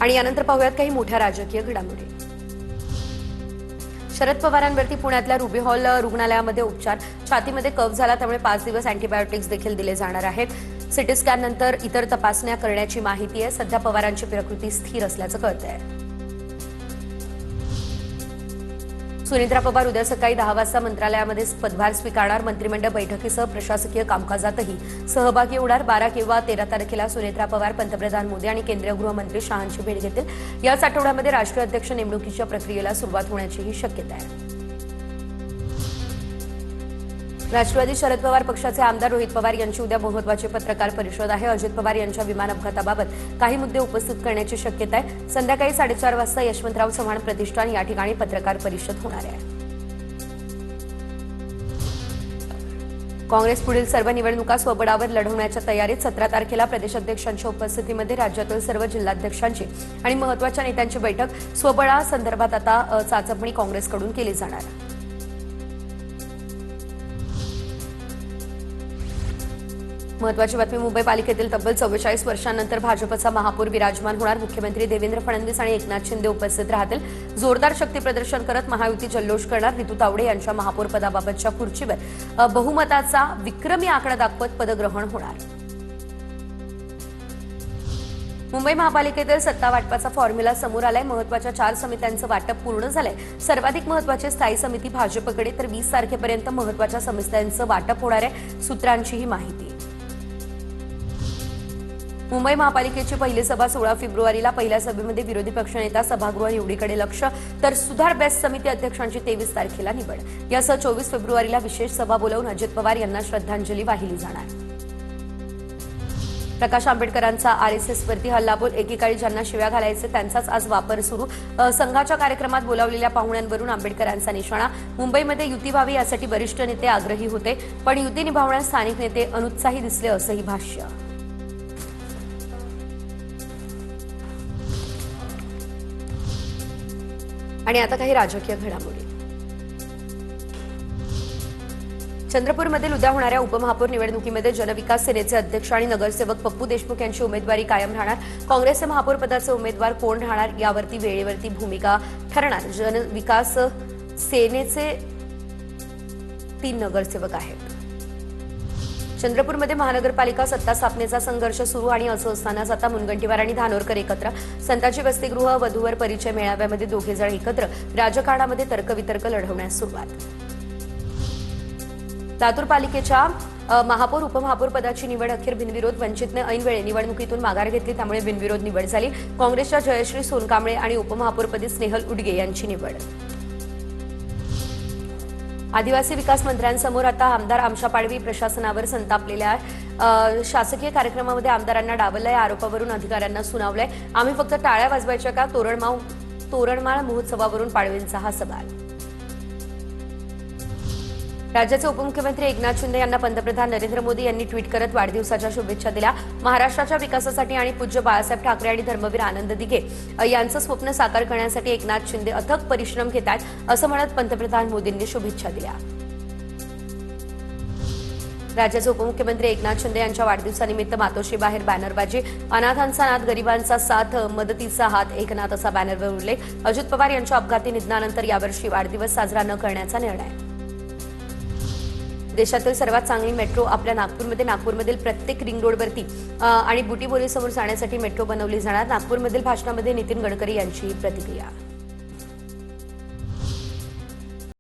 आणि यानंतर पाहूयात काही मोठ्या राजकीय घडामोडी। शरद पवारांवरती पुण्यातल्या रुबी हॉल रुग्णालयामध्ये उपचार, छातीमध्ये कफ झाला त्यामुळे 5 दिवस अँटीबायोटिक्स देखील दिले जाणार आहेत। सिटी स्कॅन नंतर इतर तपासण्या करण्याची माहिती आहे। सध्या पवारांची प्रकृती स्थिर असल्याचं कळतंय। सुनेत्रा पवार उद्या सकाळी 10 वाजता मंत्रालयामध्ये पदभार स्वीकारणार। मंत्रिमंडळ बैठकीसह प्रशासकीय कामकाजातही सहभागी होणार। 12 किंवा 13 तारखेला सुनेत्रा पवार पंतप्रधान मोदी आणि केंद्रीय गृहमंत्री शहांची भेट घेतील। याच आठवड्यामध्ये राष्ट्रीय अध्यक्ष नेमणुकीच्या प्रक्रियेला सुरुवात होण्याचीही शक्यता आहे। राष्ट्रवादी शरद पवार पक्षाचे आमदार रोहित पवार यांची उद्या महत्त्वाची पत्रकार परिषद आहे। अजित पवार यांच्या विमान अपघाताबाबत काही मुद्दे उपस्थित करण्याची शक्यता आहे। संध्याकाळी 4:30 वाजता यशवंतराव चव्हाण प्रतिष्ठान या ठिकाणी पत्रकार परिषद होणार आहे। काँग्रेस पुढील सर्व निवडणुका स्वबळावर लढवण्याच्या तयारीत। 17 तारखेला प्रदेशाध्यक्षांच्या उपस्थितीमध्ये राज्यातील सर्व जिल्हाध्यक्षांची आणि महत्त्वाच्या नेत्यांची बैठक। स्वबळासंदर्भात आता चाचपणी काँग्रेसकडून केली जाणार आहे। महत्वाची बातमी, मुंबई पालिकेतील तब्बल 44 वर्षांनंतर भाजपचा महापौर विराजमान होणार। मुख्यमंत्री देवेंद्र फडणवीस आणि एकनाथ शिंदे उपस्थित राहतील। जोरदार शक्ती प्रदर्शन करत महायुती जल्लोष करणार। रितू तावडे यांच्या महापौर पदाबाबतच्या खुर्चीवर बहुमताचा विक्रमी आकडा दाखवत पदग्रहण होणार। मुंबई महापालिकेतील सत्ता वाटपाचा फॉर्म्युला समोर आलाय। महत्वाच्या 4 समित्यांचं वाटप पूर्ण झालंय। सर्वाधिक महत्वाची स्थायी समिती भाजपकडे, तर 20 तारखेपर्यंत महत्वाच्या समित्यांचं वाटप होणार आहे। सूत्रांची ही माहिती। मुंबई महापालिकेची पहिली सभा 16 फेब्रुवारीला। पहिल्या सभेमध्ये विरोधी पक्षनेता, सभागृह निवडीकडे लक्ष, तर सुधार बेस्ट समिती अध्यक्षांची 23 तारखेला निवड। यासह 24 फेब्रुवारीला विशेष सभा बोलावून अजित पवार यांना श्रद्धांजली वाहिली जाणार। प्रकाश आंबेडकरांचा आरएसएसवरती हल्लाबोल, एकेकाळी ज्यांना शिव्या घालायचे त्यांचाच आज वापर सुरू। संघाच्या कार्यक्रमात बोलावलेल्या पाहुण्यांवरून आंबेडकरांचा निशाणा। मुंबईमध्ये युती व्हावी यासाठी वरिष्ठ नेते आग्रही होते, पण युती निभावण्यास स्थानिक नेते अनुत्साही दिसले, असंही भाष्य। आणि आता काही राजकीय घडामोडी। चंद्रपूरमधील उद्या होणाऱ्या उपमहापौर निवडणुकीमध्ये जनविकास सेनेचे अध्यक्ष आणि नगरसेवक पप्पू देशमुख यांची उमेदवारी कायम राहणार। काँग्रेसचे महापौर पदाचे उमेदवार कोण राहणार यावरती वेळेवरती भूमिका ठरणार। जनविकास सेनेचे 3 नगरसेवक आहेत। चंद्रपूरमध्ये महानगरपालिका सत्ता स्थापनेचा संघर्ष सुरू आणि असं असतानाच आता मुनगंटीवार आणि धानोरकर एकत्र। संताजी वसतिगृह वधूवर परिचय मेळाव्यामध्ये दोघे जण एकत्र। राजकारणामध्ये तर्कवितर्क लढवण्यास सुरुवात। लातूर पालिकेच्या महापौर उपमहापौर पदाची निवड अखेर बिनविरोध। वंचितने ऐनवेळी निवडणुकीतून माघार घेतली, त्यामुळे बिनविरोध निवड झाली। काँग्रेसच्या जयश्री सोनकांबळे आणि उपमहापौरपदी स्नेहल उडगे यांची निवड। आदिवासी विकास मंत्र्यांसमोर आता आमदार आमशा पाडवी प्रशासनावर संतापलेल्या शासकीय कार्यक्रमामध्ये आमदारांना डावललंय। आरोपावरून अधिकाऱ्यांना सुनावलंय। आम्ही फक्त टाळ्या वाजवायच्या का? तोरणमाळ महोत्सवावरून पाडवींचा हा सवाल। राज्याचे उपमुख्यमंत्री एकनाथ शिंदे यांना पंतप्रधान नरेंद्र मोदी यांनी ट्विट करत वाढदिवसाच्या शुभेच्छा दिल्या। महाराष्ट्राच्या विकासासाठी आणि पूज्य बाळासाहेब ठाकरे आणि धर्मवीर आनंद दिघे यांचं स्वप्न साकार करण्यासाठी एकनाथ शिंदे अथक परिश्रम घेत आहेत, असं म्हणत पंतप्रधान मोदींनी शुभेच्छा दिल्या। राज्याचे उपमुख्यमंत्री एकनाथ शिंदे यांच्या वाढदिवसानिमित्त मातोश्रीबाहेर बॅनरबाजी। अनाथांचा नाथ, गरिबांचा साथ, मदतीचा हात, एकनाथ असा बॅनरवर उल्लेख। अजित पवार यांच्या अपघाती निधनानंतर यावर्षी वाढदिवस साजरा न करण्याचा निर्णय। देशातील सर्वात चांगली मेट्रो आपल्या नागपूरमधील प्रत्येक रिंग रोडवरती आणि बुटीबोरीसमोर जाण्यासाठी मेट्रो बनवली जाणार। नागपूरमधील भाषणामध्ये नितीन गडकरी यांची प्रतिक्रिया।